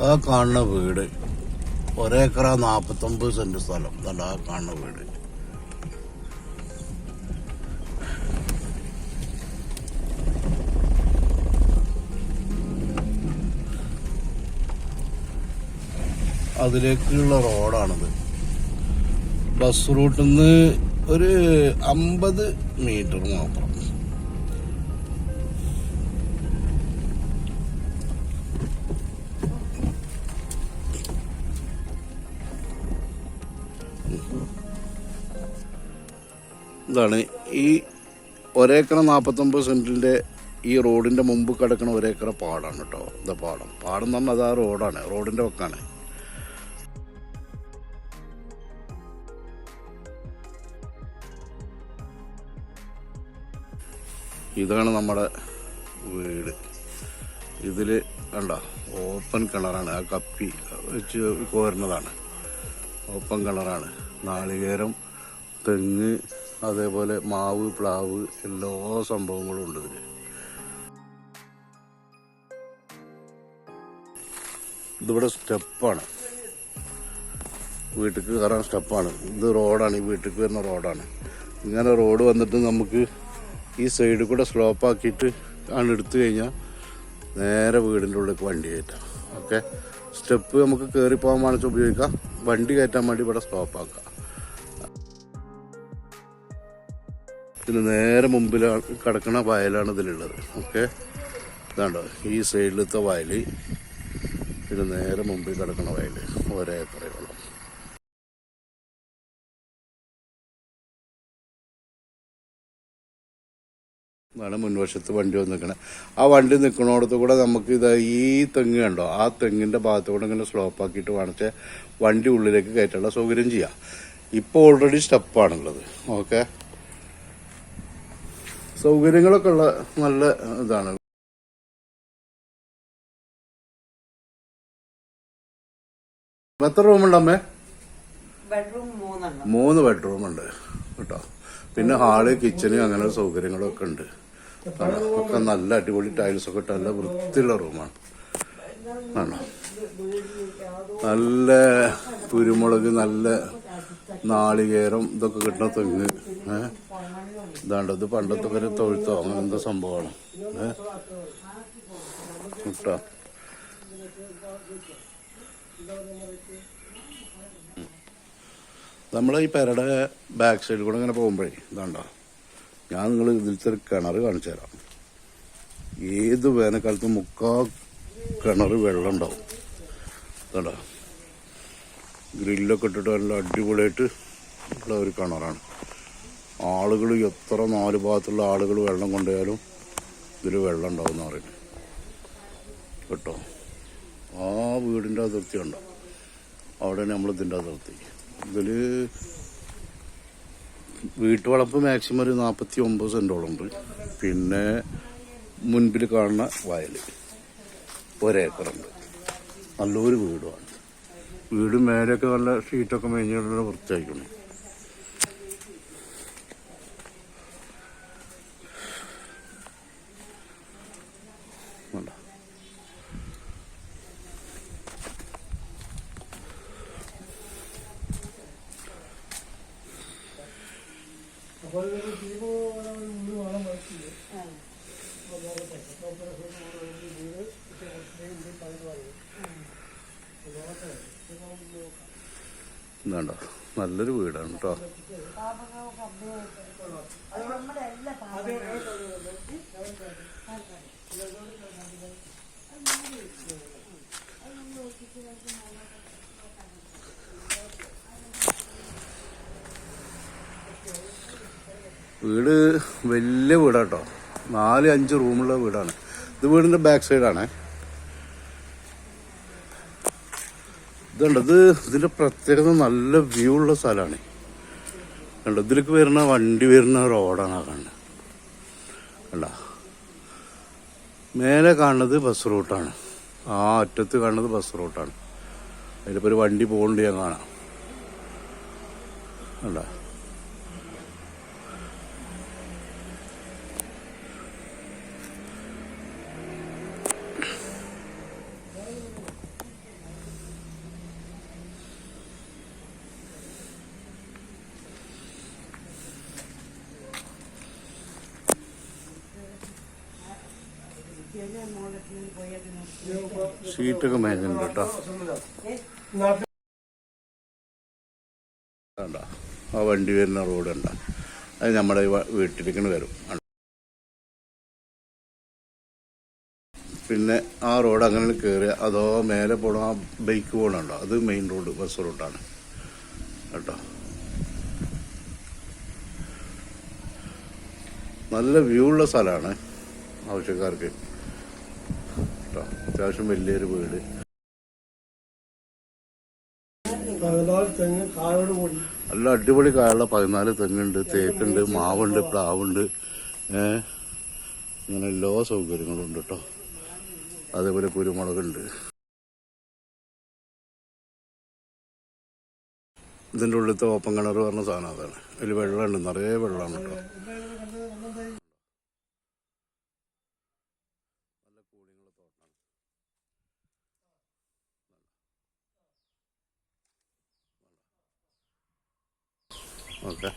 ആ കാണുന്ന വീട് 1 ഏക്കർ 49 സെന്റ് സ്ഥലം. ആ കാണുന്ന വീട്. അതിലേക്കുള്ള റോഡാണിത്. ബസ് റൂട്ടിൽ നിന്ന് ഒരു 50 മീറ്റർ മാത്രം. ഇതാണ് ഈ 1 ഏക്കർ 49 സെന്റിന്റെ ഈ റോഡിന്റെ മുമ്പ് കിടക്കുന്ന 1 ഏക്കർ പാടാണ് കേട്ടോ. ഇതാ പാടം എന്ന് പറഞ്ഞാൽ അത് ആ റോഡാണ്, റോഡിന്റെ വക്കാണ്. ഇതാണ് നമ്മുടെ വീട്. ഇതില് കണ്ടോ ഓപ്പൺ കിണറാണ്. ആ കപ്പി വെച്ച് കോരുന്നതാണ്. ഓപ്പൺ കിണറാണ്. നാളികേരം, തെങ്ങ്, അതേപോലെ മാവ്, പ്ലാവ്, എല്ലാ സംഭവങ്ങളും ഉണ്ട് ഇതില്. ഇതിവിടെ സ്റ്റെപ്പാണ്, വീട്ടിൽ കയറാൻ സ്റ്റെപ്പാണ്. ഇത് റോഡാണ്, ഈ വീട്ടിൽ വരുന്ന റോഡാണ്. ഇങ്ങനെ റോഡ് വന്നിട്ട് നമുക്ക് ഈ സൈഡിൽ കൂടെ സ്ലോപ്പ് ആക്കിയിട്ട് ആണ് എടുത്തു കഴിഞ്ഞാൽ നേരെ വീടിൻ്റെ ഉള്ളിലേക്ക് വണ്ടി കയറ്റാം. ഓക്കെ, സ്റ്റെപ്പ് നമുക്ക് കയറി പോകാൻ വേണമെങ്കിൽ ഉപയോഗിക്കാം. വണ്ടി കയറ്റാൻ വേണ്ടി ഇവിടെ സ്റ്റോപ്പ് ആക്കാം. ഇതിന് നേരെ മുമ്പിൽ കിടക്കുന്ന വയലാണ് ഇതിലുള്ളത്. ഓക്കെ, ഇതാണ്ടോ ഈ സൈഡിലത്തെ വയൽ, ഇതിന് നേരെ മുമ്പിൽ കിടക്കുന്ന വയൽ 1 ഏക്കറോളം. ഇതാണ് മുൻവശത്ത് വണ്ടി വന്ന് നിൽക്കണേ. ആ വണ്ടി നിൽക്കണോടത്ത് കൂടെ നമുക്ക് ഇതാ ഈ തെങ്ങ് കണ്ടോ, ആ തെങ്ങിന്റെ ഭാഗത്ത് കൂടെ ഇങ്ങനെ സ്ലോപ്പ് ആക്കിയിട്ട് വേണിച്ച് വണ്ടി ഉള്ളിലേക്ക് കയറ്റാനുള്ള സൗകര്യം ചെയ്യാം. ഇപ്പോൾ ഓൾറെഡി സ്റ്റെപ്പാണുള്ളത്. ഓക്കെ, സൗകര്യങ്ങളൊക്കെ ഉള്ള നല്ല ഇതാണ്. എത്ര റൂമുണ്ട് അമ്മേ? 3 ബെഡ്റൂം ഉണ്ട് കേട്ടോ. പിന്നെ ഹാള്, കിച്ചണ്, അങ്ങനെ സൗകര്യങ്ങളൊക്കെ ഉണ്ട്. ഒക്കെ നല്ല അടിപൊളി ടൈൽസ് ഒക്കെ ഇട്ട് നല്ല വൃത്തിയുള്ള റൂമാണ്. ആണോ, നല്ല കുരുമുളക്, നല്ല നാളികേരം, ഇതൊക്കെ കിട്ടുന്ന തെങ്ങ്. ഇതാണ്ടത് പണ്ടത്തെ പേര് തൊഴുത്തോ അങ്ങനെ എന്താ സംഭവമാണ് കേട്ടോ. നമ്മളെ ഈ പെരയുടെ ബാക്ക് സൈഡിൽ കൂടെ ഇങ്ങനെ പോകുമ്പോഴേ ഇതാണ്ടോ, ഞാൻ നിങ്ങൾ ഇതിലത്തെ ഒരു കിണർ കാണിച്ചു തരാം. ഏത് വേനൽക്കാലത്തും 3/4 കിണർ വെള്ളം ഉണ്ടാവും. ഇതാണ്ടോ, ഗ്രില്ലൊക്കെ ഇട്ടിട്ട് നല്ല അടിപൊളിയായിട്ട് ഉള്ള ഒരു കിണറാണ്. ആളുകൾ എത്ര 4 ഭാഗത്തുള്ള ആളുകൾ വെള്ളം കൊണ്ടുപോയാലും ഇതിൽ വെള്ളം ഉണ്ടാവും എന്ന് പറയുന്നത് കേട്ടോ. ആ വീടിൻ്റെ അതിർത്തി ഉണ്ടോ, അവിടെയാണ് നമ്മൾ ഇതിൻ്റെ അതിർത്തി. ഇതിൽ വീട്ടുവളപ്പ് മാക്സിമം ഒരു 49 സെന്റോളം ഉണ്ട്. പിന്നെ മുൻപിൽ കാണുന്ന വയൽ 1 ഏക്കറുണ്ട്. നല്ലൊരു വീടുമാണ്. വീട് മേലെയൊക്കെ നല്ല ഷീറ്റൊക്കെ മേഞ്ഞിട്ടുള്ള വൃത്തിയായിക്കണം. ഇതാണ്ടോ നല്ലൊരു വീടാണ് കേട്ടോ. വീട് വലിയ വീടാട്ടോ, 4-5 റൂമുള്ള വീടാണ്. ഇത് വീടിന്റെ ബാക്ക് സൈഡാണ്. ഇതുണ്ട്, ഇതിന്റെ പ്രത്യേകത നല്ല വ്യൂ ഉള്ള സ്ഥലമാണ്. കണ്ടോ, ഇതിലേക്ക് വരുന്ന വണ്ടി വരുന്ന റോഡാണ് ആ കാണുന്നത്. കണ്ട, മേലെ കാണുന്നത് ബസ് റൂട്ടാണ്. ആ അറ്റത്ത് കാണുന്നത് ബസ് റൂട്ടാണ്. അതിലിപ്പോൾ ഒരു വണ്ടി പോകണ്ട് ഞാൻ കാണാം. കണ്ട, ഷീറ്റൊക്കെ മേഞ്ഞുണ്ട് കേട്ടോ. വേണ്ട ആ വണ്ടി വരുന്ന റോഡുണ്ട, അത് നമ്മുടെ വീട്ടിലേക്കാണ് വരും. പിന്നെ ആ റോഡ് അങ്ങനെ കയറിയ അതോ മേലെ പോകണം, ആ ബൈക്ക് പോകണുണ്ടോ, അത് മെയിൻ റോഡ്, ബസ് റോഡാണ് കേട്ടോ. നല്ല വ്യൂ ഉള്ള സ്ഥലമാണ് ആവശ്യക്കാർക്ക് കേട്ടോ. അത്യാവശ്യം വലിയൊരു വീട്. നല്ല അടിപൊളി കായുള്ള 14 തെങ്ങുണ്ട്, തേക്കുണ്ട്, മാവുണ്ട്, പ്ലാവുണ്ട്, ഇങ്ങനെ എല്ലാ സൗകര്യങ്ങളും ഉണ്ട് കേട്ടോ. അതേപോലെ കുരുമുളകുണ്ട്. ഇതിൻ്റെ ഉള്ളിലത്തെ ഓപ്പൺ കിണർ പറഞ്ഞ സാധനം അതാണ്. അതിൽ വെള്ളമുണ്ട്, നിറയെ വെള്ളമാണ് കേട്ടോ. നല്ല കൂടിയുള്ള തോട്ടാണ്. ഓക്കെ.